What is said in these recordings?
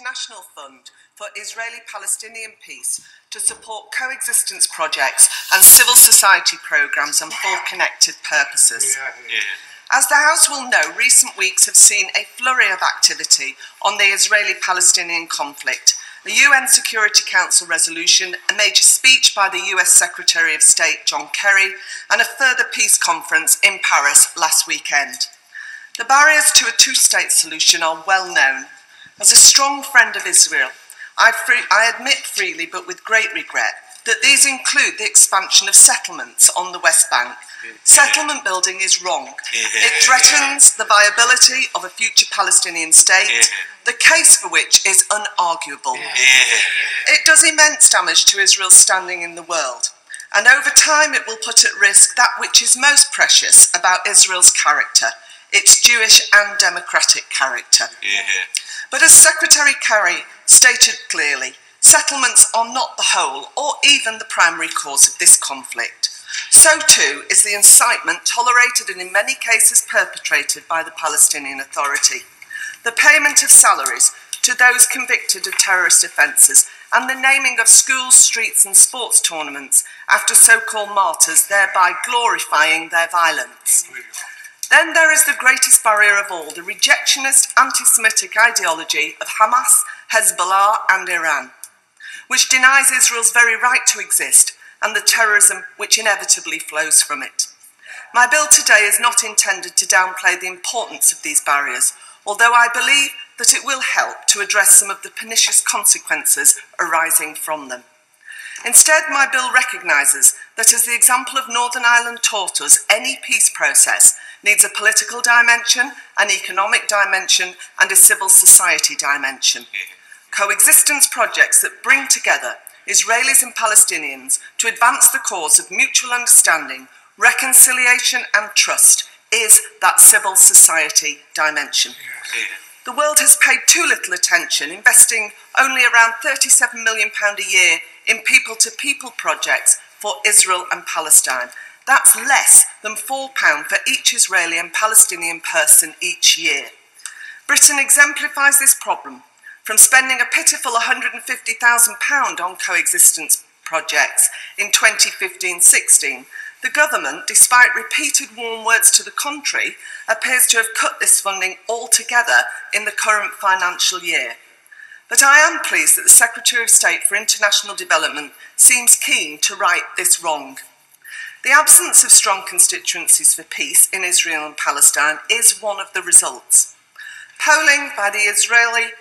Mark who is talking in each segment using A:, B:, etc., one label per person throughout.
A: International Fund for Israeli Palestinian Peace to support coexistence projects and civil society programmes and for connected purposes. As the House will know, recent weeks have seen a flurry of activity on the Israeli-Palestinian conflict, a UN Security Council resolution, a major speech by the US Secretary of State John Kerry, and a further peace conference in Paris last weekend. The barriers to a two-state solution are well known. As a strong friend of Israel, I admit freely but with great regret that these include the expansion of settlements on the West Bank. Settlement building is wrong. It threatens the viability of a future Palestinian state, the case for which is unarguable. It does immense damage to Israel's standing in the world, and over time it will put at risk that which is most precious about Israel's character, its Jewish and democratic character. But as Secretary Kerry stated clearly, settlements are not the whole or even the primary cause of this conflict. So too is the incitement tolerated and in many cases perpetrated by the Palestinian Authority. The payment of salaries to those convicted of terrorist offences and the naming of schools, streets and sports tournaments after so-called martyrs, thereby glorifying their violence. Then there is the greatest barrier of all, the rejectionist anti-Semitic ideology of Hamas, Hezbollah and Iran, which denies Israel's very right to exist and the terrorism which inevitably flows from it. My bill today is not intended to downplay the importance of these barriers, although I believe that it will help to address some of the pernicious consequences arising from them. Instead, my bill recognises that, as the example of Northern Ireland taught us, any peace process needs a political dimension, an economic dimension and a civil society dimension. Coexistence projects that bring together Israelis and Palestinians to advance the cause of mutual understanding, reconciliation and trust is that civil society dimension. The world has paid too little attention, investing only around £37 million a year in people-to-people projects for Israel and Palestine. That's less than £4 for each Israeli and Palestinian person each year. Britain exemplifies this problem. From spending a pitiful £150,000 on coexistence projects in 2015-16, the government, despite repeated warm words to the contrary, appears to have cut this funding altogether in the current financial year. But I am pleased that the Secretary of State for International Development seems keen to right this wrong. The absence of strong constituencies for peace in Israel and Palestine is one of the results. Polling by the Israeli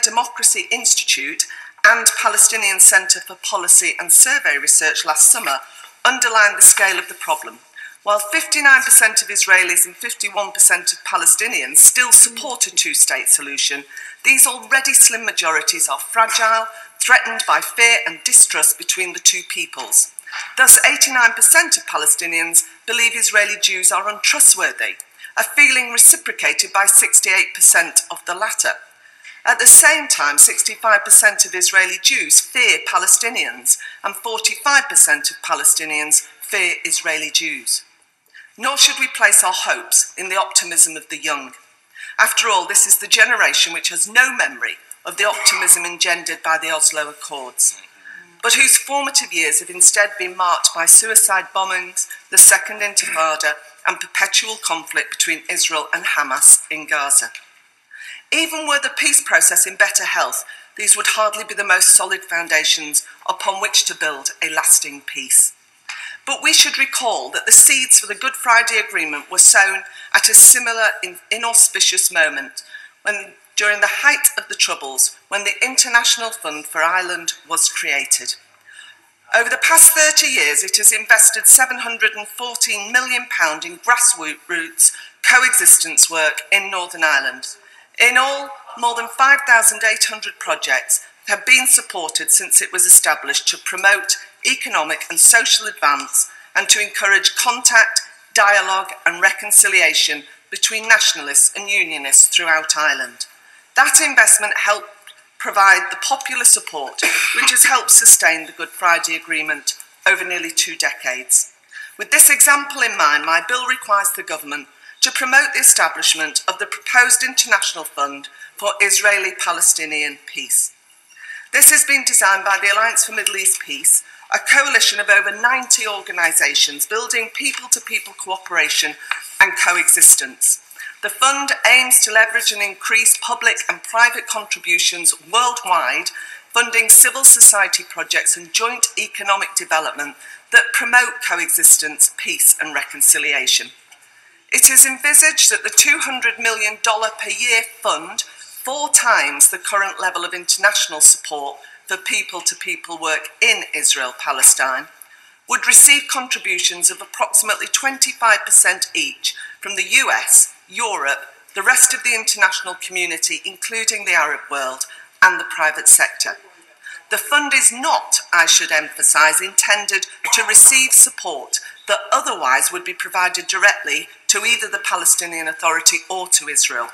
A: Democracy Institute and Palestinian Centre for Policy and Survey Research last summer underlined the scale of the problem. While 59% of Israelis and 51% of Palestinians still support a two-state solution, these already slim majorities are fragile, threatened by fear and distrust between the two peoples. Thus, 89% of Palestinians believe Israeli Jews are untrustworthy, a feeling reciprocated by 68% of the latter. At the same time, 65% of Israeli Jews fear Palestinians and 45% of Palestinians fear Israeli Jews. Nor should we place our hopes in the optimism of the young. After all, this is the generation which has no memory of the optimism engendered by the Oslo Accords, but whose formative years have instead been marked by suicide bombings, the Second Intifada, and perpetual conflict between Israel and Hamas in Gaza. Even were the peace process in better health, these would hardly be the most solid foundations upon which to build a lasting peace. But we should recall that the seeds for the Good Friday Agreement were sown at a similar inauspicious moment, during the height of the Troubles, when the International Fund for Ireland was created. Over the past 30 years, it has invested £714 million in grassroots coexistence work in Northern Ireland. In all, more than 5,800 projects have been supported since it was established to promote economic and social advance and to encourage contact, dialogue and reconciliation between nationalists and unionists throughout Ireland. That investment helped provide the popular support which has helped sustain the Good Friday Agreement over nearly 2 decades. With this example in mind, my bill requires the government to promote the establishment of the proposed international fund for Israeli Palestinian Peace. This has been designed by the Alliance for Middle East Peace, a coalition of over 90 organisations building people-to-people cooperation and coexistence. The fund aims to leverage and increase public and private contributions worldwide, funding civil society projects and joint economic development that promote coexistence, peace and reconciliation. It is envisaged that the $200 million per year fund, 4 times the current level of international support for people-to-people work in Israel-Palestine, would receive contributions of approximately 25% each from the US, Europe, the rest of the international community, including the Arab world, and the private sector. The fund is not, I should emphasise, intended to receive support that otherwise would be provided directly to either the Palestinian Authority or to Israel.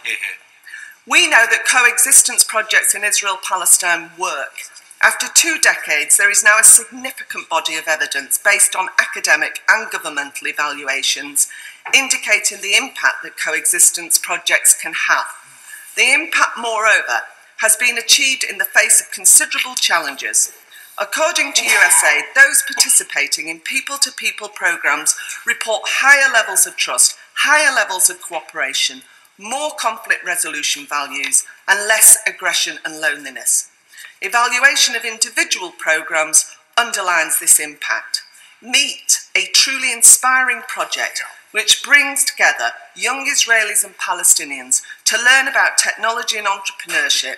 A: We know that coexistence projects in Israel-Palestine work. After 2 decades, there is now a significant body of evidence based on academic and governmental evaluations indicating the impact that coexistence projects can have. The impact, moreover, has been achieved in the face of considerable challenges. According to USAID, those participating in people-to-people programmes report higher levels of trust, higher levels of cooperation, more conflict resolution values, and less aggression and loneliness. Evaluation of individual programmes underlines this impact. Meet, a truly inspiring project which brings together young Israelis and Palestinians to learn about technology and entrepreneurship,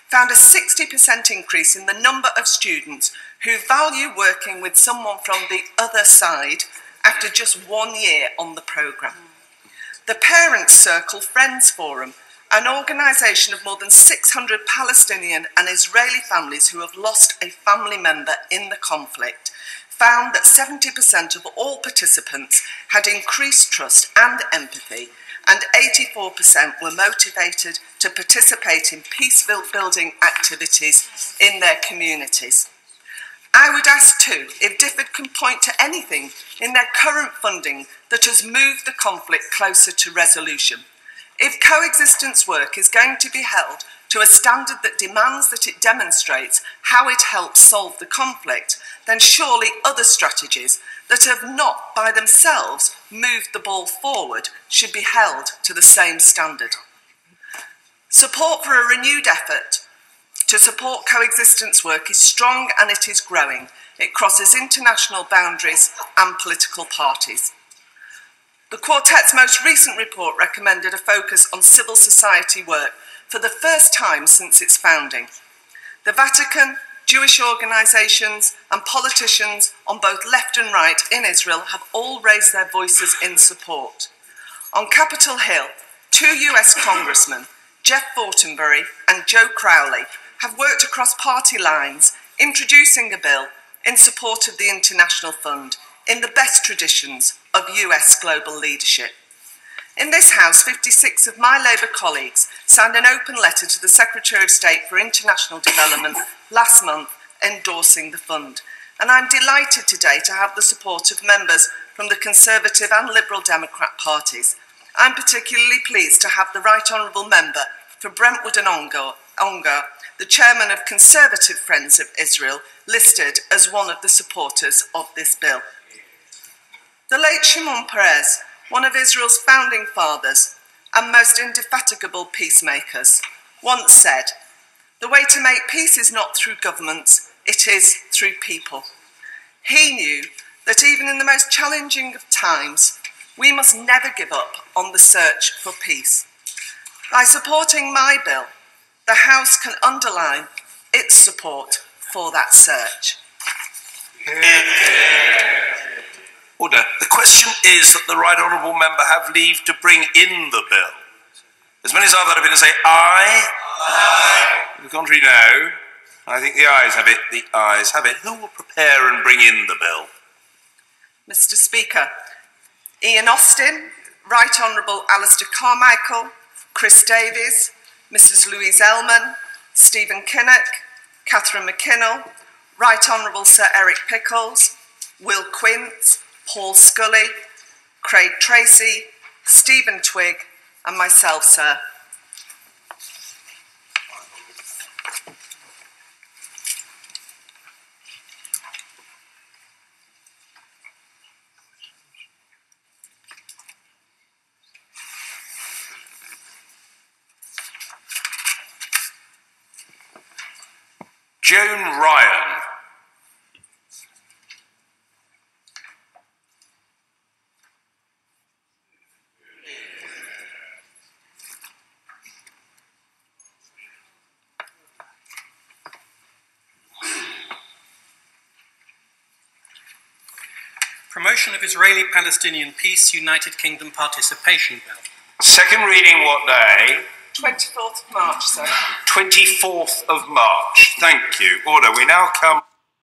A: found a 60% increase in the number of students who value working with someone from the other side after just 1 year on the programme. The Parents Circle Friends Forum, an organisation of more than 600 Palestinian and Israeli families who have lost a family member in the conflict, found that 70% of all participants had increased trust and empathy, and 84% were motivated to participate in peace-building activities in their communities. I would ask too if DFID can point to anything in their current funding that has moved the conflict closer to resolution. If coexistence work is going to be held to a standard that demands that it demonstrates how it helps solve the conflict, then surely other strategies that have not by themselves moved the ball forward should be held to the same standard. Support for a renewed effort to support coexistence work is strong and it is growing. It crosses international boundaries and political parties. The Quartet's most recent report recommended a focus on civil society work for the first time since its founding. The Vatican, Jewish organisations and politicians on both left and right in Israel have all raised their voices in support. On Capitol Hill, 2 US congressmen, Jeff Fortenberry and Joe Crowley, have worked across party lines, introducing a bill in support of the International Fund in the best traditions of US global leadership. In this House, 56 of my Labour colleagues signed an open letter to the Secretary of State for International Development last month endorsing the fund. And I'm delighted today to have the support of members from the Conservative and Liberal Democrat parties. I'm particularly pleased to have the Right Honourable Member for Brentwood and Ongar, the Chairman of Conservative Friends of Israel, listed as one of the supporters of this bill. The late Shimon Peres, one of Israel's founding fathers and most indefatigable peacemakers, once said, "The way to make peace is not through governments, it is through people." He knew that even in the most challenging of times, we must never give up on the search for peace. By supporting my bill, the House can underline its support for that search.
B: Order. The question is that the Right Honourable Member have leave to bring in the bill. As many as are that opinion say aye. Aye. The contrary, no. I think the ayes have it. The ayes have it. Who will prepare and bring in the bill?
A: Mr. Speaker, Ian Austin, Right Honourable Alistair Carmichael, Chris Davies, Mrs. Louise Ellman, Stephen Kinnock, Catherine McKinnell, Right Honourable Sir Eric Pickles, Will Quince, Paul Scully, Craig Tracy, Stephen Twigg, and myself, sir.
B: Joan Ryan.
C: Promotion of Israeli Palestinian Peace, United Kingdom Participation Bill.
B: Second reading what day?
A: 24th of March, sir.
B: 24th of March. Thank you. Order. We now come